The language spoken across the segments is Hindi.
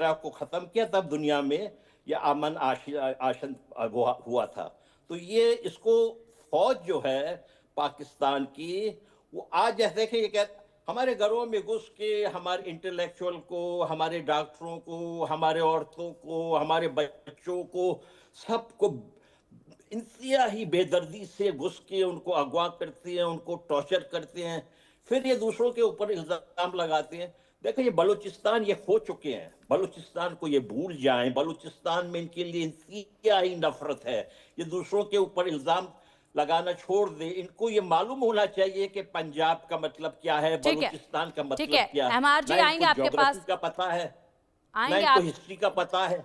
को खत्म किया, तब दुनिया में ये अमन आशन हुआ था। तो ये इसको फौज जो है पाकिस्तान की, वो आज जैसे देखिए, ये हमारे घरों में घुस के हमारे इंटेलेक्चुअल को, हमारे डॉक्टरों को, हमारे औरतों को, हमारे बच्चों को, सबको इंतहा बेदर्दी से घुस के उनको अगवा करते हैं, उनको टॉर्चर करते हैं, फिर ये दूसरों के ऊपर इल्जाम लगाते हैं। देखो, ये बलूचिस्तान ये खो चुके हैं, बलूचिस्तान को ये भूल जाएं। बलूचिस्तान में इनके लिए इंतहाई नफरत है। ये दूसरों के ऊपर इल्जाम लगाना छोड़ दे। इनको ये मालूम होना चाहिए कि पंजाब का मतलब क्या है, ठीक है, बलूचिस्तान का ठीक मतलब है। क्या है। अहमार जी ना आएंगे इनको आपके ज्योग्राफी पास, का पता है, ना आएंगे इनको आप। हिस्ट्री का पता है।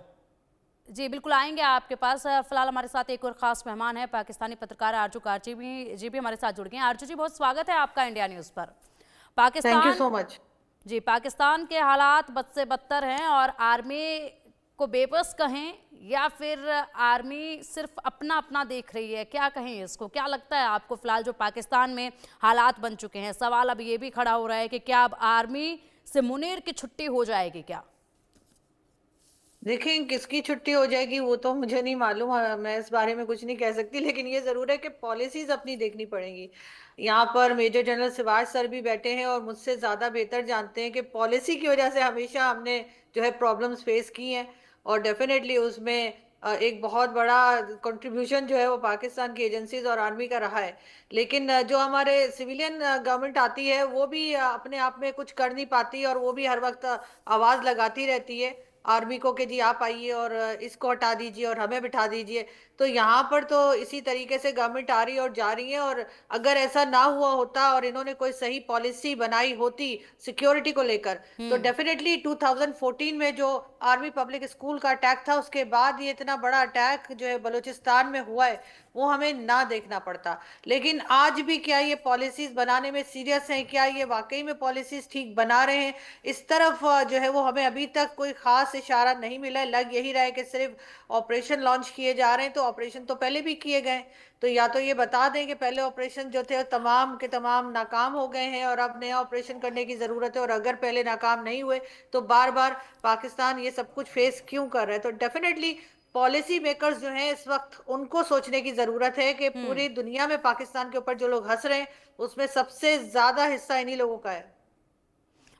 जी बिल्कुल आएंगे आपके पास। फिलहाल हमारे साथ एक और खास मेहमान है, पाकिस्तानी पत्रकार आरजू कारची भी हमारे साथ जुड़ गए हैं। आरजू जी, बहुत स्वागत है आपका इंडिया न्यूज़ पर। Thank you Pakistan, so much. जी पाकिस्तान के हालात बद से बदतर हैं, और आर्मी को बेबस कहें या फिर आर्मी सिर्फ अपना अपना देख रही है, क्या कहें इसको? क्या लगता है आपको फिलहाल जो पाकिस्तान में हालात बन चुके हैं? सवाल अब ये भी खड़ा हो रहा है कि क्या अब आर्मी से मुनीर की छुट्टी हो जाएगी क्या? देखिए, किसकी छुट्टी हो जाएगी वो तो मुझे नहीं मालूम, मैं इस बारे में कुछ नहीं कह सकती, लेकिन ये जरूर है कि पॉलिसीज अपनी देखनी पड़ेंगी। यहाँ पर मेजर जनरल सिवाज सर भी बैठे हैं और मुझसे ज्यादा बेहतर जानते हैं कि पॉलिसी की वजह से हमेशा हमने जो है प्रॉब्लम्स फेस की हैं, और डेफिनेटली उसमें एक बहुत बड़ा कंट्रीब्यूशन जो है वो पाकिस्तान की एजेंसीज और आर्मी का रहा है। लेकिन जो हमारे सिविलियन गवर्नमेंट आती है वो भी अपने आप में कुछ कर नहीं पाती, और वो भी हर वक्त आवाज लगाती रहती है आर्मी को कि जी आप आइए और इसको हटा दीजिए और हमें बिठा दीजिए। तो यहाँ पर तो इसी तरीके से गवर्नमेंट आ रही है और जा रही है, और अगर ऐसा ना हुआ होता और इन्होंने कोई सही पॉलिसी बनाई होती सिक्योरिटी को लेकर, तो डेफिनेटली 2014 में जो आर्मी पब्लिक स्कूल का अटैक था, उसके बाद ये इतना बड़ा अटैक जो है बलूचिस्तान में हुआ है, वो हमें ना देखना पड़ता। लेकिन आज भी क्या ये पॉलिसीज बनाने में सीरियस हैं? क्या ये वाकई में पॉलिसीज ठीक बना रहे हैं? इस तरफ जो है वो हमें अभी तक कोई खास इशारा नहीं मिला है। लग यही रहा है कि सिर्फ ऑपरेशन लॉन्च किए जा रहे हैं, तो ऑपरेशन तो पहले भी किए गए। तो या तो ये बता दें कि पहले ऑपरेशन जो थे तमाम के तमाम नाकाम हो गए हैं और अब नया ऑपरेशन करने की जरूरत है, और अगर पहले नाकाम नहीं हुए तो बार बार पाकिस्तान ये सब कुछ फेस क्यों कर रहा है? तो डेफिनेटली पॉलिसी मेकर्स जो हैं इस वक्त उनको सोचने की जरूरत है कि पूरी दुनिया में पाकिस्तान के ऊपर जो लोग हंस रहे हैं उसमें सबसे ज्यादा हिस्सा इन्हीं लोगों का है।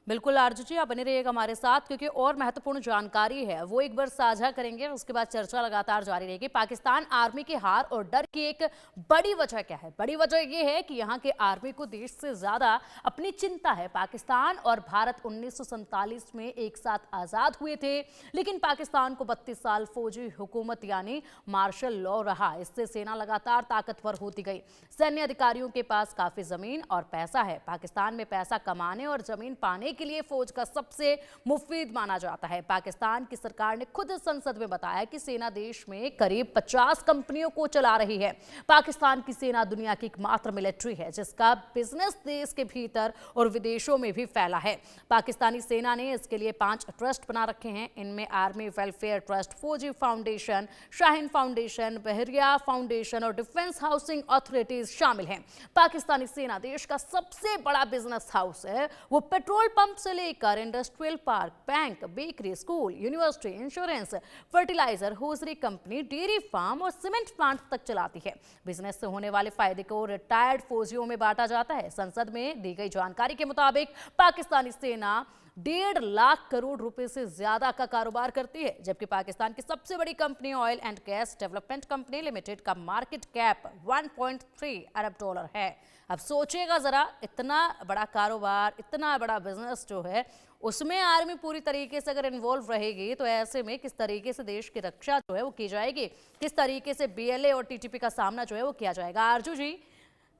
बिल्कुल आरजू जी, आप बने रहिएगा हमारे साथ, क्योंकि और महत्वपूर्ण जानकारी है वो एक बार साझा करेंगे, उसके बाद चर्चा लगातार जारी रहेगी। पाकिस्तान आर्मी की हार और डर की एक बड़ी वजह क्या है? बड़ी वजह यह है कि यहाँ के आर्मी को देश से ज्यादा अपनी चिंता है। पाकिस्तान और भारत 1947 में एक साथ आजाद हुए थे, लेकिन पाकिस्तान को 32 साल फौजी हुकूमत यानी मार्शल लॉ रहा। इससे सेना लगातार ताकतवर होती गई। सैन्य अधिकारियों के पास काफी जमीन और पैसा है। पाकिस्तान में पैसा कमाने और जमीन पाने के लिए फौज का सबसे मुफीद माना जाता है। पाकिस्तान की सरकार ने खुद संसद में बताया कि सेना देश में करीब 50 कंपनियों को चला रही है। पाकिस्तान की सेना दुनिया की एकमात्र मिलिट्री है जिसका बिजनेस देश के भीतर और विदेशों में भी फैला है। पाकिस्तानी सेना ने इसके लिए 5 ट्रस्ट बना रखे हैं। इनमें आर्मी वेलफेयर ट्रस्ट, फौजी फाउंडेशन, शाहीन फाउंडेशन, बहरिया फाउंडेशन और डिफेंस हाउसिंग अथॉरिटीज शामिल हैं। पाकिस्तानी सेना देश का सबसे बड़ा बिजनेस हाउस है। वो पेट्रोल पंप से लेकर industrial park, bank, bakery, school, university, insurance, fertiliser, hosiery company, dairy farm और सीमेंट प्लांट तक चलाती है। बिजनेस से होने वाले फायदे को रिटायर्ड फौजियों में बांटा जाता है। संसद में दी गई जानकारी के मुताबिक पाकिस्तानी सेना 1.5 लाख करोड़ रुपए से ज्यादा का कारोबार करती है, जबकि पाकिस्तान की सबसे बड़ी company oil and gas development company limited का मार्केट कैप 1.3 अरब डॉलर है। अब सोचिएगा जरा, इतना बड़ा कारोबार, इतना बड़ा बिजनेस जो है, उसमें आर्मी पूरी तरीके से अगर इन्वॉल्व रहेगी तो ऐसे में किस तरीके से देश की रक्षा जो है वो की जाएगी, किस तरीके से बीएलए और टीटीपी का सामना जो है वो किया जाएगा। आरजू जी,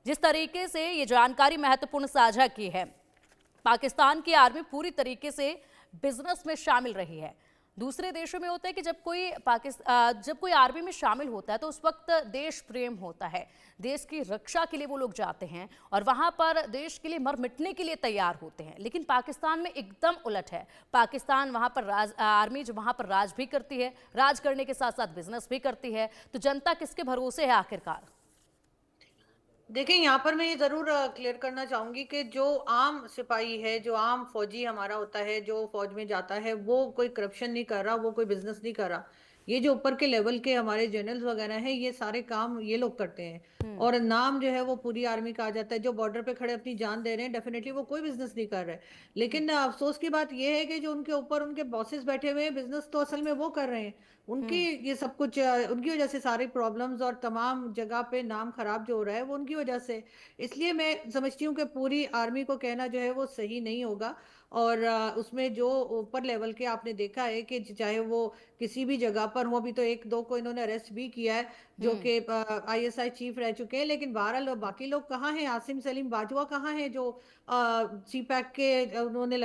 जिस तरीके से ये जानकारी महत्वपूर्ण साझा की है, पाकिस्तान की आर्मी पूरी तरीके से बिजनेस में शामिल रही है। दूसरे देशों में होता है कि जब कोई आर्मी में शामिल होता है तो उस वक्त देश प्रेम होता है, देश की रक्षा के लिए वो लोग जाते हैं और वहां पर देश के लिए मर मिटने के लिए तैयार होते हैं। लेकिन पाकिस्तान में एकदम उलट है। पाकिस्तान वहां पर आर्मी जो वहां पर राज भी करती है, राज करने के साथ साथ बिजनेस भी करती है। तो जनता किसके भरोसे है आखिरकार? देखिए, यहाँ पर मैं ये ज़रूर क्लियर करना चाहूँगी कि जो आम सिपाही है, जो आम फ़ौजी हमारा होता है, जो फ़ौज में जाता है, वो कोई करप्शन नहीं कर रहा, वो कोई बिज़नेस नहीं कर रहा। ये जो ऊपर के लेवल के हमारे जनरल्स वग़ैरह हैं, ये सारे काम ये लोग करते हैं। हम्म। और नाम जो है वो पूरी आर्मी का आ जाता है। जो बॉर्डर पे खड़े अपनी जान दे रहे हैं, डेफ़िनिटली वो कोई बिज़नेस नहीं कर रहे। लेकिन अफ़सोस की बात ये है कि जो उनके ऊपर उनके बॉसेस बैठे हुए हैं, बिज़नेस तो असल में वो कर रहे हैं। उनकी हम्म। ये सब कुछ उनकी वज़ह से सारी प्रॉब्लम्स और तमाम जगह पे नाम ख़राब जो हो रहा है, वो उनकी वज़ह से। इसलिए मैं समझती हूँ कि पूरी आर्मी को कहना जो है वो सही नहीं होगा। और उसमें जो ऊपर लेवल के आपने देखा है कि चाहे वो किसी भी जगह पर हो, अभी तो एक दो को इन्होंने अरेस्ट भी किया है जो हम्म। कि आईएसआई चीफ रह चुके हैं। लेकिन बहरहाल बाकी लोग कहाँ हैं? आसिम सलीम बाजवा कहाँ हैं जो सी पैक के इन्होंने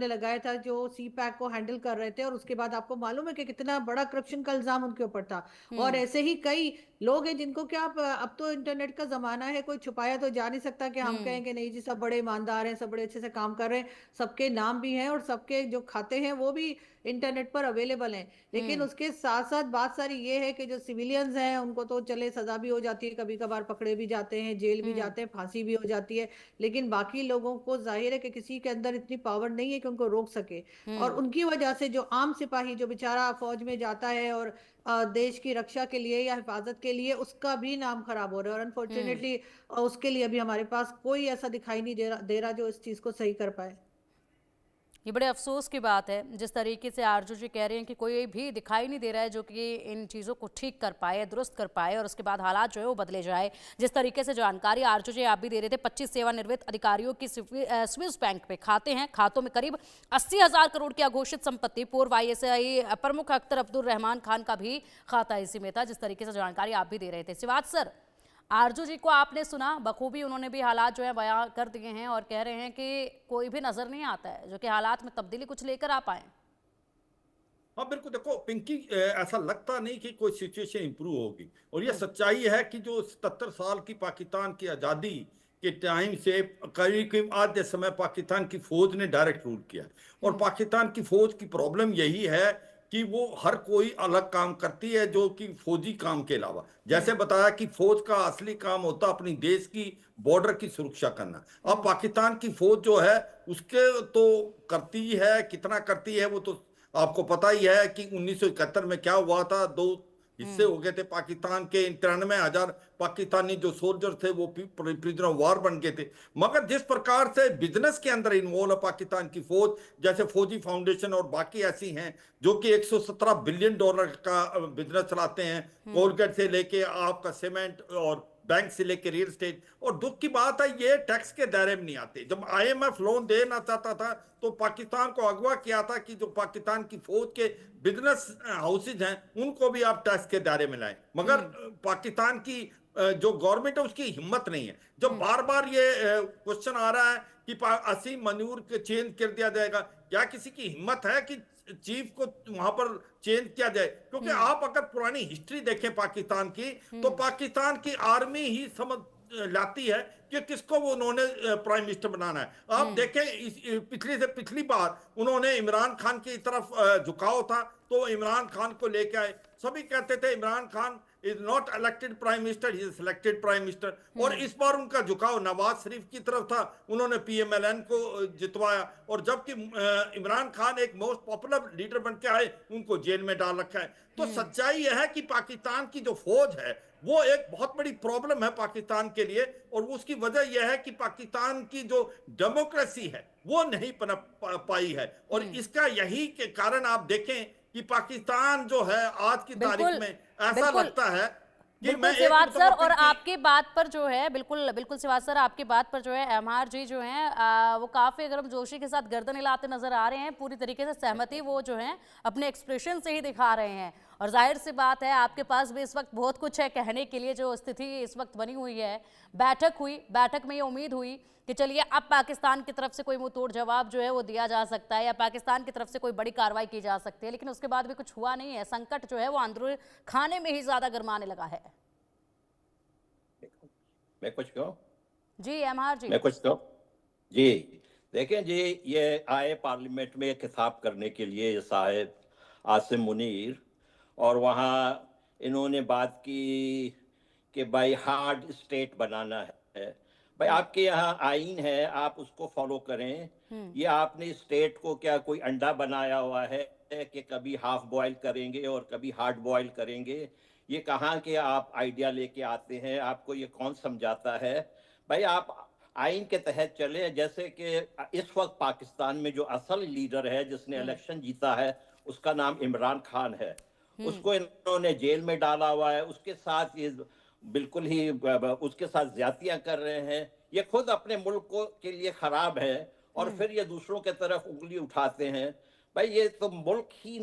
लगाया था, जो सी पैक को हैंडल कर रहे थे। और उसके बाद आपको मालूम है कि कितना बड़ा करप्शन का इल्जाम उनके ऊपर था। और हम्म। ऐसे ही कई लोग हैं जिनको क्या अब तो इंटरनेट का ज़माना है, कोई छुपाया तो जा नहीं सकता कि हम हम्म। कहें कि नहीं जी सब बड़े ईमानदार हैं, सब बड़े अच्छे से काम कर रहे हैं। सबके नाम भी हैं और सबके जो खाते हैं वो भी इंटरनेट पर अवेलेबल हैं। लेकिन हम्म। उसके साथ-साथ बात सारी ये है कि जो सिविलियंस हैं उनको तो चले सज़ा भी हो जाती है, कभी-कभार पकड़े भी जाते हैं, जेल भी हम्म। जाते हैं, फांसी भी हो जाती है। लेकिन बाकी लोगों को ज़ाहिर है कि किसी के अंदर इतनी पावर नहीं है कि उनको रोक सके। और हम्म। उनकी वजह से जो आम सिपाही जो बेचारा फ़ौज में जाता है और देश की रक्षा के लिए या हिफाज़त के लिए, उसका भी नाम ख़राब हो रहा है। और हम्म। अनफॉर्च्युनेटली उसके लिए अभी हमारे पास कोई ऐसा दिखाई नहीं दे रहा जो इस चीज़ को सही कर पाए। ये बड़े अफसोस की बात है जिस तरीके से आरजू जी कह रहे हैं कि कोई भी दिखाई नहीं दे रहा है जो कि इन चीज़ों को ठीक कर पाए, दुरुस्त कर पाए और उसके बाद हालात जो है वो बदले जाए। जिस तरीके से जानकारी आरजू जी आप भी दे रहे थे, 25 सेवानिवृत्त अधिकारियों की स्विस बैंक पे खाते हैं, खातों में करीब 80,000 करोड़ की अघोषित संपत्ति। पूर्व आईएसआई प्रमुख अख्तर अब्दुल रहमान खान का भी खाता इसी में था, जिस तरीके से जानकारी आप भी दे रहे थे। सिवाज सर, आरजू जी को आपने सुना, बखूबी उन्होंने भी हालात जो है बयां कर दिए हैं और कह रहे हैं कि कोई भी नजर नहीं आता है जो कि हालात में तब्दीली कुछ लेकर आ पाए। हाँ बिल्कुल, देखो पिंकी, ऐसा लगता नहीं कि कोई सिचुएशन इंप्रूव होगी। और ये हम्म। सच्चाई है कि जो 77 साल की पाकिस्तान की आज़ादी के टाइम से करीब करीब आज के समय पाकिस्तान की फौज ने डायरेक्ट रूल किया। और हम्म। पाकिस्तान की फौज की प्रॉब्लम यही है कि वो हर कोई अलग काम करती है जो कि फौजी काम के अलावा, हम्म। जैसे बताया कि फौज का असली काम होता अपनी देश की बॉर्डर की सुरक्षा करना। अब हम्म। पाकिस्तान की फौज जो है उसके तो करती है, कितना करती है वो तो आपको पता ही है कि 1971 में क्या हुआ था। दो हिस्से हम्म। हो गए थे पाकिस्तान के। 93,000 पाकिस्तानी जो सोल्जर थे वो प्रिजनर ऑफ वार बन गए थे। मगर जिस प्रकार से बिजनेस के अंदर इन्वॉल्व है पाकिस्तान की फौज, जैसे फौजी फाउंडेशन और बाकी ऐसी हैं जो कि $117 बिलियन का बिजनेस चलाते हैं, हम्म। कोलगेट से लेके आपका सीमेंट और बैंक से लेके रियल एस्टेट। और दुख की बात है ये टैक्स के दायरे में नहीं आते। जब आईएमएफ लोन देना चाहता था तो पाकिस्तान को अगवा किया था कि जो पाकिस्तान की फौज के बिजनेस हाउसेज हैं उनको भी आप टैक्स के दायरे में लाएं। मगर हम्म। पाकिस्तान की जो गवर्नमेंट है उसकी हिम्मत नहीं है। जब हम्म। बार बार ये क्वेश्चन आ रहा है कि असीम मनूर के चेंज कर दिया जाएगा, क्या किसी की हिम्मत है कि चीफ को वहां पर चेंज किया जाए? क्योंकि हम्म। आप अगर पुरानी हिस्ट्री देखें पाकिस्तान की, तो हम्म। पाकिस्तान की आर्मी ही समझ लाती है कि किसको वो उन्होंने प्राइम मिनिस्टर बनाना है। आप हम्म। देखें पिछली से पिछली बार उन्होंने इमरान खान की तरफ झुकाव था तो इमरान खान को लेके आए। सभी कहते थे Imran Khan is not elected prime minister, he is selected prime minister. और इस बार उनका झुकाव नवाज शरीफ की तरफ था, उन्होंने पीएमएलएन को जितवाया। और जबकि इमरान खान एक मोस्ट पॉपुलर लीडर बन के आए, उनको जेल में डाल रखा है। तो हम्म। सच्चाई यह है कि पाकिस्तान की जो फौज है वो एक बहुत बड़ी प्रॉब्लम है पाकिस्तान के लिए। और उसकी वजह यह है कि पाकिस्तान की जो डेमोक्रेसी है वो नहीं पनप पाई है। और हम्म। इसका यही के कारण आप देखें कि पाकिस्तान जो है आज की तारीख बिल्कुल। में ऐसा बिल्कुल। लगता है कि बिल्कुल मैं एक सिवाज सर, और पिंकी। आपकी बात पर जो है बिल्कुल बिल्कुल सिवाज सर, आपकी बात पर जो है एमआर जी जो हैं वो काफी गर्मजोशी के साथ गर्दन हिलाते नजर आ रहे हैं। पूरी तरीके से सहमति वो जो है अपने एक्सप्रेशन से ही दिखा रहे हैं। और जाहिर सी बात है आपके पास भी इस वक्त बहुत कुछ है कहने के लिए। जो स्थिति इस वक्त बनी हुई है, बैठक हुई, बैठक में ये उम्मीद हुई कि चलिए अब पाकिस्तान की तरफ से कोई मुंह तोड़ जवाब जो है वो दिया जा सकता है या पाकिस्तान की तरफ से कोई बड़ी कार्रवाई की जा सकती है, लेकिन उसके बाद भी कुछ हुआ नहीं है। संकट जो है वो अंदरूनी खाने में ही ज्यादा गरमाने लगा है। मैं कुछ कहूँ? जी एमआर जी। मैं कुछ कहूँ? जी, देखें जी, ये आए पार्लियामेंट में खिताब करने के लिए ये साहब आसिम मुनीर, और वहाँ इन्होंने बात की कि भाई हार्ड स्टेट बनाना है। है। भाई आपके यहाँ आईन है, आप उसको फॉलो करें। ये आपने स्टेट को क्या कोई अंडा बनाया हुआ है कि कभी हाफ बॉयल करेंगे और कभी हार्ड बॉयल करेंगे? ये कहाँ के आप आइडिया लेके आते हैं? आपको ये कौन समझाता है? भाई आप आइन के तहत चले। जैसे कि इस वक्त पाकिस्तान में जो असल लीडर है जिसने इलेक्शन जीता है, उसका नाम इमरान खान है। उसको इन्होंने जेल में डाला हुआ है। उसके साथ ये बिल्कुल ही उसके साथ ज्यादतियां कर रहे हैं। ये खुद अपने मुल्क को के लिए खराब है और फिर ये दूसरों के तरफ उंगली उठाते हैं। भाई ये तो मुल्क ही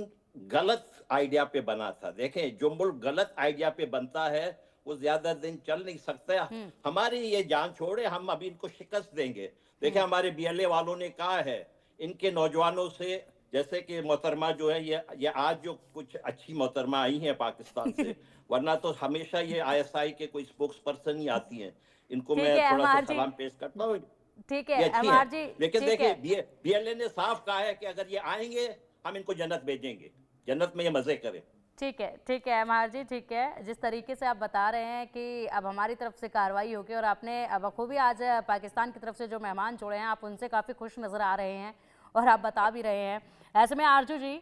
गलत आइडिया पे बना था। देखें, जो मुल्क गलत आइडिया पे बनता है वो ज्यादा दिन चल नहीं सकता। हमारी ये जान छोड़े, हम अभी इनको शिकस्त देंगे। देखें, हमारे बीएलए वालों ने कहा है इनके नौजवानों से, जैसे कि मोहतरमा जो है, ये आज जो कुछ अच्छी मोहतरमा आई हैं पाकिस्तान से, वरना तो हमेशा ये आईएसआई के कोई स्पोक्स पर्सन ही आती हैं। इनको ठीक मैं है थोड़ा सा अमर जी, सलाम पेश करता हूँ। ठीक ये है अच्छी अमर है, जी, लेकिन ठीक है। देखिए बीएलए ने साफ कहा है कि अगर ये आएंगे हम इनको जन्नत भेजेंगे, जन्नत में ये मजे करें। ठीक है अमर जी, ठीक है। जिस तरीके से आप बता रहे हैं कि अब हमारी तरफ से कार्रवाई होगी और आपने बखूबी आज पाकिस्तान की तरफ से जो मेहमान जोड़े हैं, आप उनसे काफ़ी खुश नज़र आ रहे हैं और आप बता भी रहे हैं। ऐसे में आरजू जी,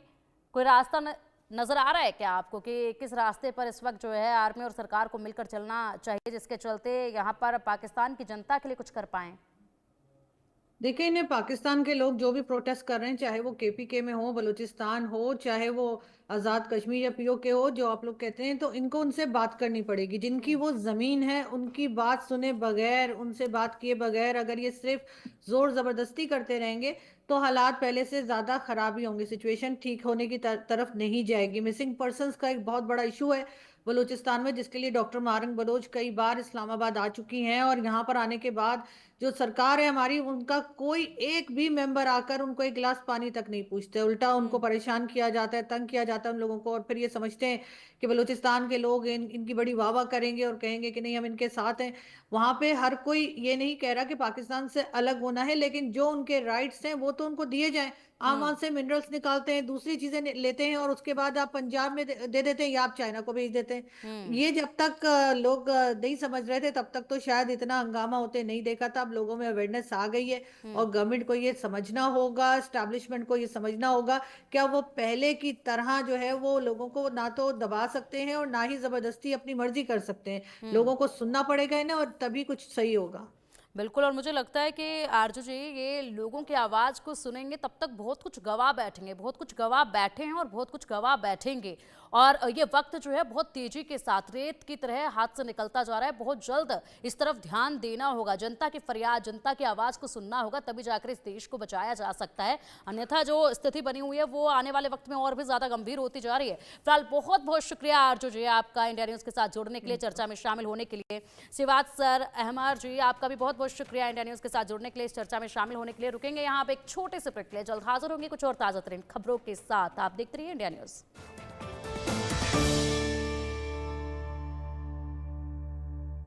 कोई रास्ता नज़र आ रहा है क्या आपको कि किस रास्ते पर इस वक्त जो है आर्मी और सरकार को मिलकर चलना चाहिए, जिसके चलते यहाँ पर पाकिस्तान की जनता के लिए कुछ कर पाएँ? देखिए, इन्हें पाकिस्तान के लोग जो भी प्रोटेस्ट कर रहे हैं, चाहे वो केपीके में हो, बलूचिस्तान हो, चाहे वो आज़ाद कश्मीर या पीओके हो, जो आप लोग कहते हैं, तो इनको उनसे बात करनी पड़ेगी। जिनकी वो ज़मीन है, उनकी बात सुने बगैर, उनसे बात किए बगैर अगर ये सिर्फ ज़ोर ज़बरदस्ती करते रहेंगे तो हालात पहले से ज़्यादा ख़राब ही होंगे। सिचुएशन ठीक होने की तरफ नहीं जाएगी। मिसिंग पर्सनस का एक बहुत बड़ा इशू है बलूचिस्तान में, जिसके लिए डॉक्टर मारंग बलोच कई बार इस्लामाबाद आ चुकी हैं, और यहाँ पर आने के बाद जो सरकार है हमारी, उनका कोई एक भी मेंबर आकर उनको एक गिलास पानी तक नहीं पूछते। उल्टा उनको परेशान किया जाता है, तंग किया जाता है उन लोगों को, और फिर ये समझते हैं कि बलूचिस्तान के लोग इनकी बड़ी वाहवाह करेंगे और कहेंगे कि नहीं, हम इनके साथ हैं। वहां पे हर कोई ये नहीं कह रहा कि पाकिस्तान से अलग होना है, लेकिन जो उनके राइट्स हैं वो तो उनको दिए जाएं। आप वहां से मिनरल्स निकालते हैं, दूसरी चीजें लेते हैं, और उसके बाद आप पंजाब में दे देते हैं या आप चाइना को भेज देते हैं। ये जब तक लोग नहीं समझ रहे थे, तब तक तो शायद इतना हंगामा होते नहीं देखा था। अब लोगों में अवेयरनेस आ गई है और गवर्नमेंट को ये समझना होगा, एस्टैब्लिशमेंट को ये समझना होगा, क्या वो पहले की तरह जो है वो लोगों को ना तो दबा सकते हैं और ना ही जबरदस्ती अपनी मर्जी कर सकते हैं। लोगों को सुनना पड़ेगा ना, और तभी कुछ सही होगा। बिल्कुल, और मुझे लगता है कि आरजू जी, ये लोगों की आवाज़ को सुनेंगे तब तक बहुत कुछ गवा बैठेंगे, बहुत कुछ गवा बैठे हैं और बहुत कुछ गवा बैठेंगे। और ये वक्त जो है बहुत तेजी के साथ रेत की तरह हाथ से निकलता जा रहा है। बहुत जल्द इस तरफ ध्यान देना होगा, जनता की फरियाद, जनता की आवाज़ को सुनना होगा, तभी जाकर इस देश को बचाया जा सकता है। अन्यथा जो स्थिति बनी हुई है वो आने वाले वक्त में और भी ज़्यादा गंभीर होती जा रही है। फिलहाल बहुत बहुत शुक्रिया आरजू जी आपका इंडिया न्यूज़ के साथ जुड़ने के लिए, चर्चा में शामिल होने के लिए। सिवाद सर, अहमर जी, आपका भी बहुत बहुत शुक्रिया इंडिया न्यूज़ के साथ जुड़ने के लिए, इस चर्चा में शामिल होने के लिए। रुकेंगे यहाँ पे एक छोटे से ब्रेक के लिए, जल्द हाजिर होंगे कुछ और ताज़ा तरीन खबरों के साथ। आप देखते रहिए इंडिया न्यूज़।